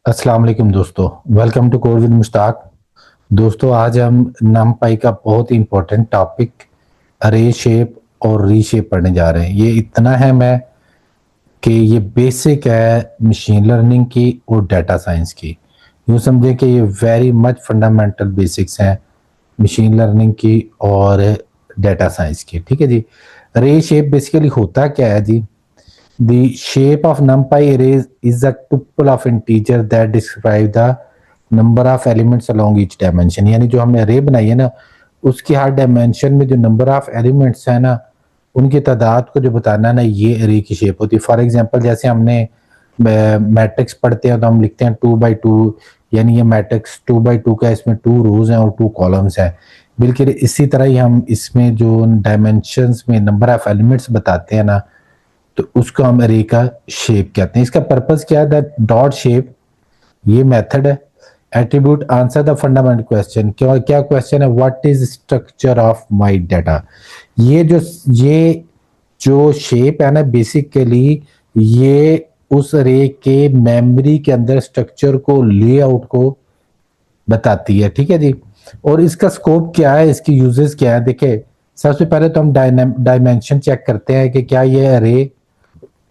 अस्सलाम वालेकुम दोस्तों। Welcome to code with Mushtaq. दोस्तों, आज हम नमपाई का बहुत ही इंपॉर्टेंट टॉपिक अरे शेप और रीशेप पढ़ने जा रहे हैं। ये इतना है मैं कि ये बेसिक है मशीन लर्निंग की और डाटा साइंस की। यूँ समझें कि ये वेरी मच फंडामेंटल बेसिक्स हैं मशीन लर्निंग की और डाटा साइंस की। ठीक है जी। रे शेप बेसिकली होता क्या है जी? The shape of NumPy arrays is a tuple of integer that describe the number of elements along each dimension। यानी जो हमने array बनाई है ना, उसकी हर डायमेंशन में जो नंबर ऑफ एलिमेंट्स है ना, उनकी तादाद को जो बताना ना, ये array की शेप होती है। फॉर एग्जांपल जैसे हमने मैट्रिक्स पढ़ते हैं तो हम लिखते हैं 2 by 2, यानी ये मैट्रिक्स 2 by 2 का, इसमें 2 रोज हैं और 2 कॉलम्स हैं। बिल्कुल इसी तरह ही हम इसमें जो डायमेंशंस में नंबर ऑफ एलिमेंट्स बताते हैं ना, तो उसको हम अरे का शेप कहते हैं। इसका पर्पस क्या है? दैट डॉट शेप ये मेथड है। Attribute answer the fundamental question. क्या क्वेश्चन है? What is structure of my data. ये जो शेप है ना, बेसिकली ये उस अरे के मेमोरी के अंदर स्ट्रक्चर को, लेआउट को बताती है। ठीक है जी। और इसका स्कोप क्या है, इसकी यूजेस क्या है? देखिए, सबसे पहले तो हम डायमेंशन चेक करते हैं कि क्या ये अरे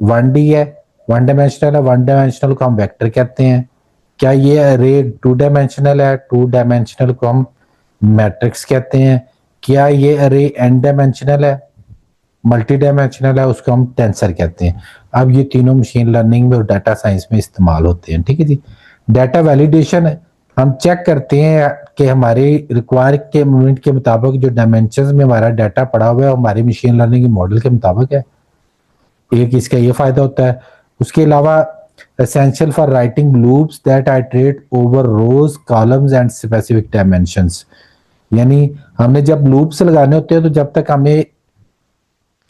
1D है, वन डायमेंशनल है। वन डायमेंशनल को हम वेक्टर कहते हैं। क्या ये अरे 2 डायमेंशनल है? 2 डायमेंशनल को हम मैट्रिक्स कहते हैं। क्या ये अरे n डायमेंशनल है, मल्टी डायमेंशनल है, उसको हम टेंसर कहते हैं। अब ये तीनों मशीन लर्निंग में और डाटा साइंस में इस्तेमाल होते हैं। ठीक है जी। डाटा वैलिडेशन है, हम चेक करते हैं कि हमारे रिक्वायर के मूवमेंट के मुताबिक जो डायमेंशन में हमारा डाटा पड़ा हुआ है हमारे मशीन लर्निंग के मॉडल के मुताबिक है। एक इसका ये फायदा होता है। उसके अलावा essential for writing loops that iterate over rows, columns and specific dimensions। यानी हमने जब लूप्स लगाने होते हैं तो जब तक हमें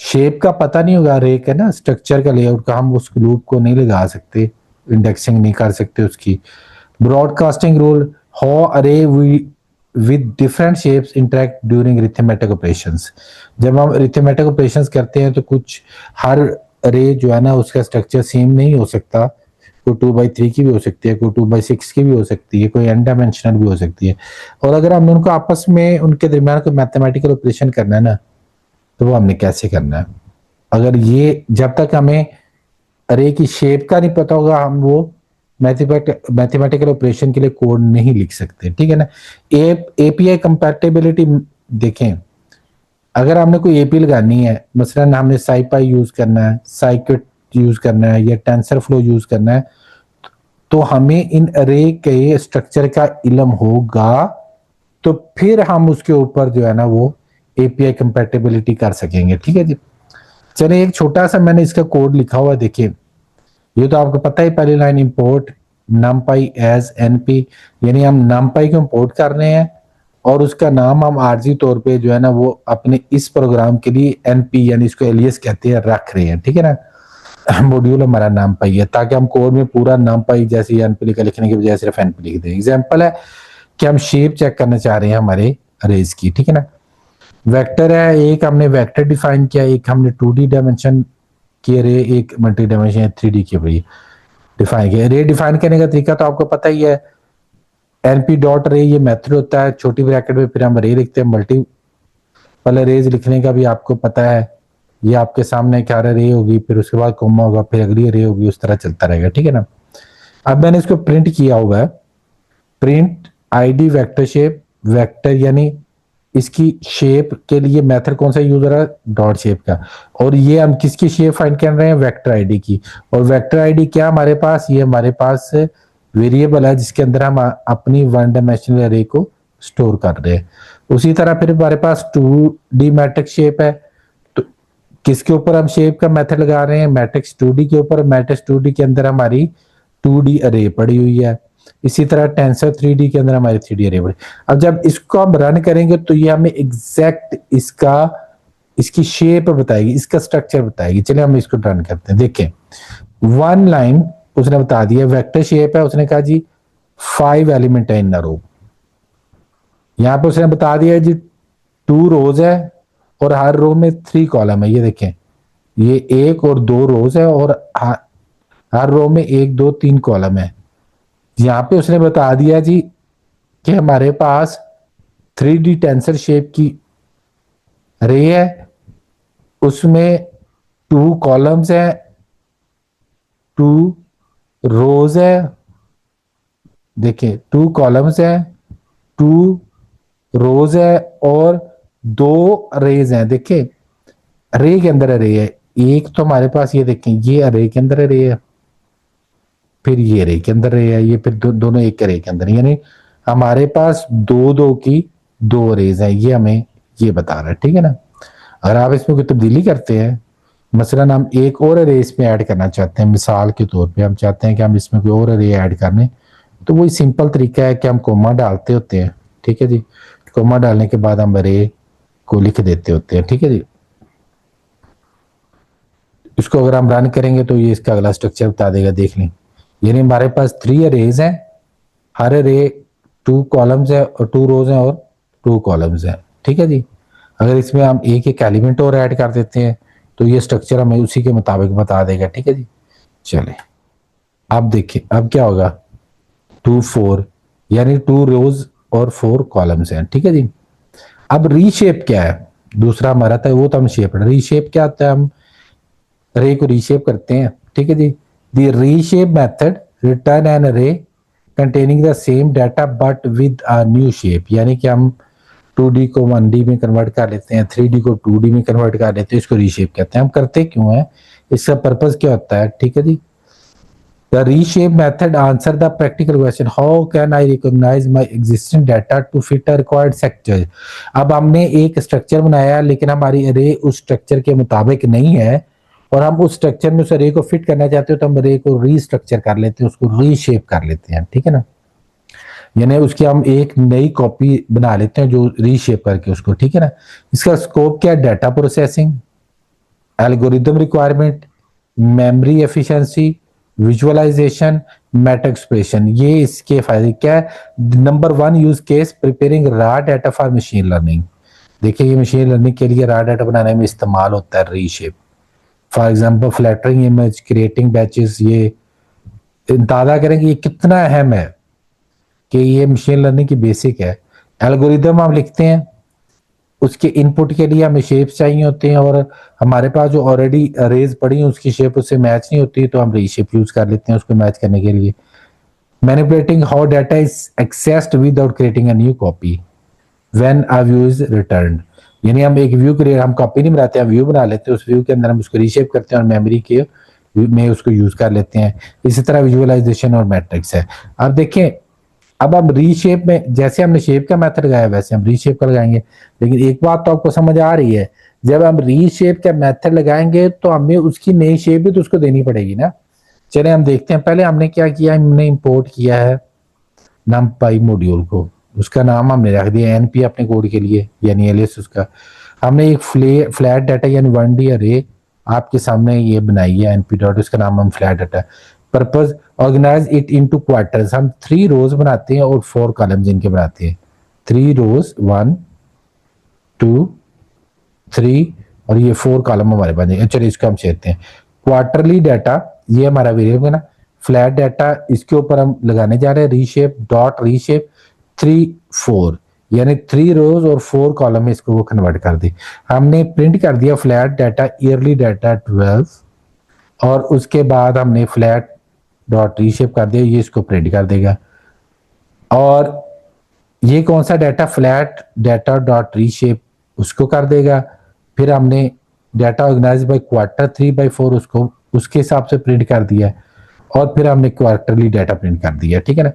शेप का पता नहीं होगा, अरे का ना स्ट्रक्चर का, लेआउट का, हम उस लूप को नहीं लगा सकते, इंडेक्सिंग नहीं कर सकते उसकी। ब्रॉडकास्टिंग रूल, हाउ अरे with different shapes interact during arithmetic operations. जब हम अरिथमेटिक ऑपरेशंस करते हैं तो कुछ हर अरे जो है ना, उसका स्ट्रक्चर सेम नहीं हो सकता। कोई 2 by 3 की भी हो सकती है, कोई 2 by 6 की भी हो सकती है, कोई n डायमेंशनल भी हो सकती है। और अगर हमने उनको आपस में, उनके दरमियान कोई मैथमेटिकल ऑपरेशन करना है ना, तो वो हमने कैसे करना है? अगर ये जब तक हमें अरे की शेप का नहीं पता होगा, हम वो मैथमेटिकल ऑपरेशन के लिए कोड नहीं लिख सकते। ठीक है ना। एपीआई कंपैटिबिलिटी देखें, अगर हमने कोई एपी लगानी है, मसलन हमने साइपाई यूज करना है, साइकिट यूज करना है या टेंसर फ्लो यूज करना है, तो हमें इन अरे के स्ट्रक्चर का इल्म होगा, तो फिर हम उसके ऊपर जो है ना वो एपीआई कंपैटिबिलिटी कर सकेंगे। ठीक है जी। चलिए, एक छोटा सा मैंने इसका कोड लिखा हुआ, देखिए। ये तो आपको पता ही, पहली line import numpy as np, यानी हम numpy को इंपोर्ट कर रहे हैं और उसका नाम हम आरजी तौर पे जो है ना वो अपने इस प्रोग्राम के लिए np, यानी इसको एलियस कहते हैं, रख रहे हैं। ठीक है ना। मॉड्यूल हमारा numpy है, ताकि हम कोड में पूरा numpy जैसे np लिखने के बजाय सिर्फ np लिख दें। एग्जाम्पल है कि हम शेप चेक करना चाह रहे हैं हमारे अरेज की। ठीक है ना। वेक्टर है, एक हमने वेक्टर डिफाइन किया, एक हमने 2D डायमेंशन की अरे, एक मल्टी डायमेंशन 3D की अरे डिफाइन किया। अरे डिफाइन करने का तरीका तो आपको पता ही है, np डॉट अरे ये मेथड होता है, छोटी ब्रैकेट में फिर हम अरे लिखते हैं। मल्टीपल अरेज लिखने का भी आपको पता है, ये आपके सामने एक अरे होगी, फिर उसके बाद कोमा होगा, फिर अगली अरे होगी, उस तरह चलता रहेगा। ठीक है ना। अब मैंने इसको प्रिंट किया हुआ है, print ID vector shape. Vector यानी इसकी शेप के लिए मेथड कौन सा यूज हो रहा है? डॉट शेप का। और ये हम किसकी शेप फाइंड कर रहे हैं? वेक्टर आईडी की। और वेक्टर आईडी क्या हमारे पास? ये हमारे पास वेरिएबल है जिसके अंदर हम अपनी वन डायमेंशनल अरे को स्टोर कर रहे हैं। उसी तरह फिर हमारे पास 2D मैट्रिक्स शेप है, तो किसके ऊपर हम शेप का मेथड लगा रहे हैं? मैट्रिक्स 2D के ऊपर। मैट्रिक्स 2D के अंदर हमारी 2D अरे पड़ी हुई है। इसी तरह टेंसर 3D के अंदर हमारी 3D अरे पड़ी। अब जब इसको हम रन करेंगे तो ये हमें एग्जैक्ट इसकी शेप बताएगी, इसका स्ट्रक्चर बताएगी। चलिए हम इसको रन करते हैं। देखें, वन लाइन उसने बता दिया, वेक्टर शेप है, उसने कहा जी 5 एलिमेंट है इन रो। यहां पर उसने बता दिया जी 2 रोज है और हर रो में 3 कॉलम है। ये देखें, ये 1 और 2 रोज है और हर रो में 1 2 3 कॉलम है। यहाँ पे उसने बता दिया जी कि हमारे पास 3D टेंसर शेप की रे है, उसमें 2 कॉलम्स है, 2 रोज है। देखिए 2 कॉलम्स है, 2 रोज है और 2 रेज हैं। देखिए रे के अंदर रे है एक, तो हमारे पास ये देखें ये अरे के अंदर रे है, फिर ये रे के अंदर रे है, ये फिर दोनों एक रे के अंदर, यानी हमारे पास दो दो की 2 रेज है, ये हमें ये बता रहा है। ठीक है ना। अगर आप इसमें कोई तब्दीली करते हैं, मसलन हम एक और अरे इसमें ऐड करना चाहते हैं, मिसाल के तौर पे हम चाहते हैं कि हम इसमें कोई और अरे ऐड करने, तो वही सिंपल तरीका है कि हम कोमा डालते होते हैं। ठीक है जी। कोमा डालने के बाद हम अरे को लिख देते होते हैं। ठीक है जी। इसको अगर हम रन करेंगे तो ये इसका अगला स्ट्रक्चर बता देगा, देख लें। यानी हमारे पास 3 अरेज हैं, हर अरे 2 कॉलम्स है और 2 रोज हैं और 2 कॉलम्स हैं। ठीक है जी। अगर इसमें हम एक एक एलिमेंट और ऐड कर देते हैं तो ये स्ट्रक्चर हमें उसी के मुताबिक बता देगा। ठीक है जी। चले अब देखिए अब क्या होगा, 2 4 यानी 2 रोज और 4 कॉलम्स हैं। ठीक है जी। अब रीशेप क्या है, दूसरा हमारा था वो तो हम शेप, रीशेप क्या होता है, हम रे को रीशेप करते हैं। ठीक है जी। The reshape method return an array containing the same data but with a new shape, यानी कि हम 2D को 1D में कन्वर्ट कर लेते हैं, 3D को 2D में कन्वर्ट कर लेते हैं, इसको रीशेप कहते हैं। हम करते क्यों है, इसका पर्पज क्या होता है। ठीक है जी। The reshape method answer the practical question, how can I recognize my existing data to fit a required structure। अब हमने एक स्ट्रक्चर बनाया लेकिन हमारी अरे उस स्ट्रक्चर के मुताबिक नहीं है और हम उस स्ट्रक्चर में उस अरे को फिट करना चाहते हो, तो हम अरे को रीस्ट्रक्चर कर लेते हैं, उसको रीशेप कर लेते हैं। ठीक है ना। यानी उसकी हम एक नई कॉपी बना लेते हैं जो रीशेप करके उसको। ठीक है ना। इसका स्कोप क्या है, data processing, algorithm requirement, memory efficiency, visualisation, meta expression. ये इसके फायदे क्या है। Number 1 use case preparing raw data for machine learning. देखिए ये मशीन लर्निंग के लिए रॉ डाटा बनाने में इस्तेमाल होता है reshape. For example flattening image, creating batches, ये अंदाजा करें कि ये कितना अहम है कि ये मशीन लर्निंग की बेसिक है। एल्गोरिदम हम लिखते हैं, उसके इनपुट के लिए हमें शेप्स चाहिए होते हैं और हमारे पास जो ऑलरेडी अरेज पड़ी है उसकी शेप उससे मैच नहीं होती, तो हम रीशेप यूज कर लेते हैं उसको मैच करने के लिए। Manipulating how data is accessed without creating a new copy when a view is returned. यानी हम एक व्यू क्रिएट, हम कॉपी नहीं बनाते, हम व्यू बना लेते हैं, उस व्यू के अंदर हम उसको रीशेप करते हैं और मेमोरी के में उसको यूज कर लेते हैं। इसी तरह विजुअलाइजेशन और मैट्रिक्स है। अब देखें, अब हम रीशेप में जैसे हमने शेप का मेथड लगाया वैसे हम रीशेप का लगाएंगे, लेकिन एक बात तो आपको समझ आ रही है, जब हम रीशेप का मेथड लगाएंगे तो हमें उसकी नई शेप भी तो उसको देनी पड़ेगी ना। चले हम देखते हैं, पहले हमने क्या किया, हमने इंपोर्ट किया है numpy मॉड्यूल को, उसका नाम हमने रख दिया एनपी अपने कोड के लिए, यानी एलिस उसका। हमने एक फ्लैट डाटा यानी 1D अरे आपके सामने ये बनाई है एनपी डॉट, उसका नाम हम flat data. Purpose organise it into quarters, हम 3 रोज बनाते हैं और 4 कॉलम्स इनके बनाते हैं। 3 रोज 1 2 3 और ये 4 कॉलम हमारे पास है। चलिए इसको हम चेकते हैं। क्वार्टरली डाटा ये हमारा वेरिएबल है ना, फ्लैट डाटा इसके ऊपर हम लगाने जा रहे हैं रीशेप डॉट रीशेप 3 4, यानी 3 रोज और 4 कॉलम में इसको वो कन्वर्ट कर दी। हमने प्रिंट कर दिया फ्लैट डाटा ईयरली डाटा 12 और उसके बाद हमने फ्लैट डॉट रीशेप कर दिया, ये इसको प्रिंट कर देगा। और ये कौन सा data, flat data dot reshape उसको कर देगा। फिर हमने डाटा ऑर्गेनाइज बाय क्वार्टर 3/4 उसको उसके हिसाब से प्रिंट कर दिया और फिर हमने क्वार्टरली डाटा प्रिंट कर दिया। ठीक है ना।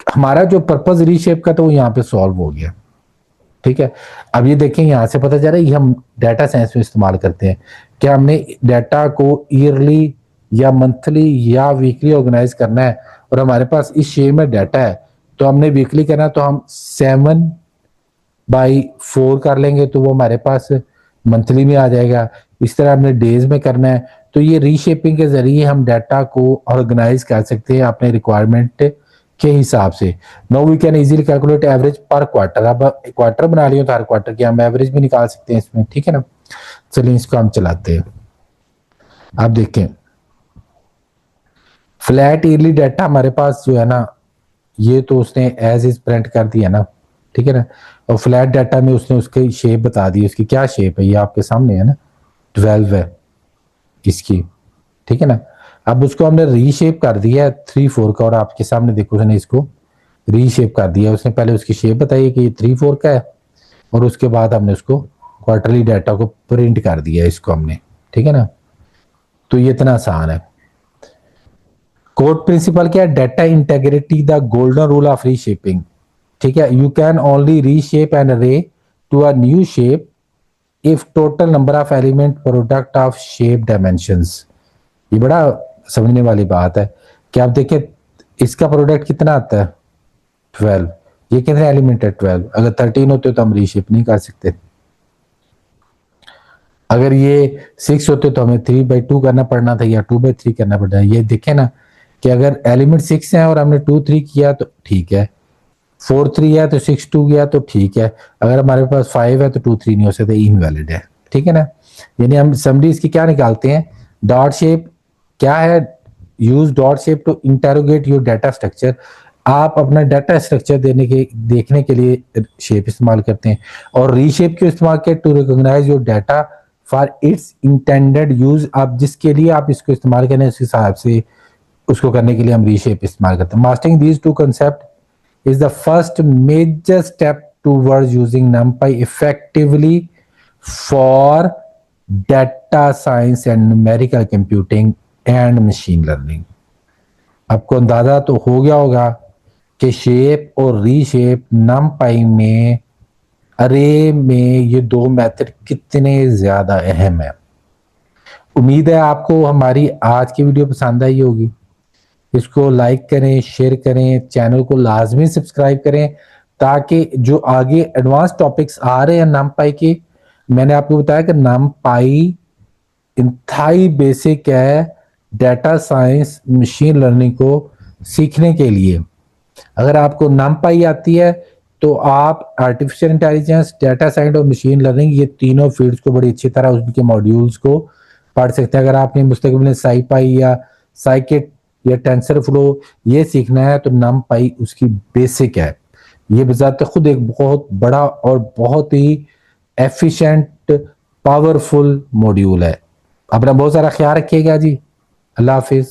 हमारा जो पर्पज रीशेप का तो वो यहाँ पे सॉल्व हो गया। ठीक है। अब ये देखें यहाँ से पता चल रहा है ये हम डाटा साइंस में इस्तेमाल करते हैं क्या, हमने डाटा को ईयरली या मंथली या वीकली ऑर्गेनाइज करना है और हमारे पास इस शेप में डाटा है, तो हमने वीकली करना तो हम 7/4 कर लेंगे तो वो हमारे पास मंथली में आ जाएगा। इस तरह हमने डेज में करना है, तो ये रीशेपिंग के जरिए हम डाटा को ऑर्गेनाइज कर सकते हैं अपने रिक्वायरमेंट के हिसाब से। Now we can easily calculate average per quarter. अब क्वार्टर बना लिया तो हर क्वार्टर की हम एवरेज भी निकाल सकते हैं इसमें। ठीक है ना। चलिए इसको हम चलाते हैं। आप देखें फ्लैट ईयरली डाटा हमारे पास जो है ना, ये तो उसने एज इज प्रिंट कर दिया ना, ठीक है ना। और फ्लैट डाटा में उसने उसकी शेप बता दी, उसकी क्या शेप है ये आपके सामने है ना, 12 है इसकी, ठीक है ना। अब उसको हमने रीशेप कर दिया है 3-4 का, और आपके सामने देखो उसने इसको रीशेप कर दिया। उसने पहले उसकी शेप बताई कि ये 3-4 का है, और उसके बाद हमने उसको क्वार्टरली डाटा को प्रिंट कर दिया इसको हमने, ठीक है ना। तो ये इतना आसान है। कोड प्रिंसिपल क्या है? Data integrity the golden rule of reshaping, ठीक है। You can only reshape an array to a new shape if total number of element product of shape dimensions. ये बड़ा समझने वाली बात है कि आप देखें इसका प्रोडक्ट कितना आता है 12, ये कितने एलिमेंट है 12, अगर 13 होते तो हम रीशेप नहीं कर सकते। अगर ये 6 होते तो हमें 3/2 करना पड़ना था या 2/3 करना पड़ना। ये देखें ना कि अगर एलिमेंट 6 है और हमने 2-3 किया तो ठीक है, 4-3 है तो 6-2 गया तो ठीक है, अगर हमारे पास 5 है तो 2-3 नहीं हो सकते, इनवैलिड है, ठीक है ना। यानी हम समरी इसकी क्या निकालते हैं? डॉट शेप क्या है? Use dot shape to interrogate your data structure. आप अपना डाटा स्ट्रक्चर देखने के लिए शेप इस्तेमाल करते हैं। और रीशेप क्यों इस्तेमाल किया? To recognise your data for its intended use. आप जिसके लिए आप इसको इस्तेमाल करें उस हिसाब से उसको करने के लिए हम रीशेप इस्तेमाल करते हैं। Mastering these two concept is the first major step towards using NumPy effectively for data science and numerical computing and machine learning। आपको अंदाजा तो हो गया होगा कि शेप और रीशेप NumPy में अरे में ये दो मेथड कितने ज्यादा अहम है। उम्मीद है आपको हमारी आज की वीडियो पसंद आई होगी। इसको लाइक करें, शेयर करें, चैनल को लाजमी सब्सक्राइब करें ताकि जो आगे एडवांस टॉपिक्स आ रहे हैं NumPy के, मैंने आपको बताया कि NumPy इंतहाई बेसिक है डाटा साइंस मशीन लर्निंग को सीखने के लिए। अगर आपको NumPy आती है तो आप आर्टिफिशियल इंटेलिजेंस, डाटा साइंस और मशीन लर्निंग ये तीनों फील्ड्स को बड़ी अच्छी तरह उनके मॉड्यूल्स को पढ़ सकते हैं। अगर आपने मुस्तकबिल में SciPy या साइकिट या टेंसर फ्लो ये सीखना है तो NumPy उसकी बेसिक है। ये बजाते खुद एक बहुत बड़ा और बहुत ही एफिशिएंट पावरफुल मॉड्यूल है। अपना बहुत सारा ख्याल रखिएगा जी। अल्लाह हाफिज।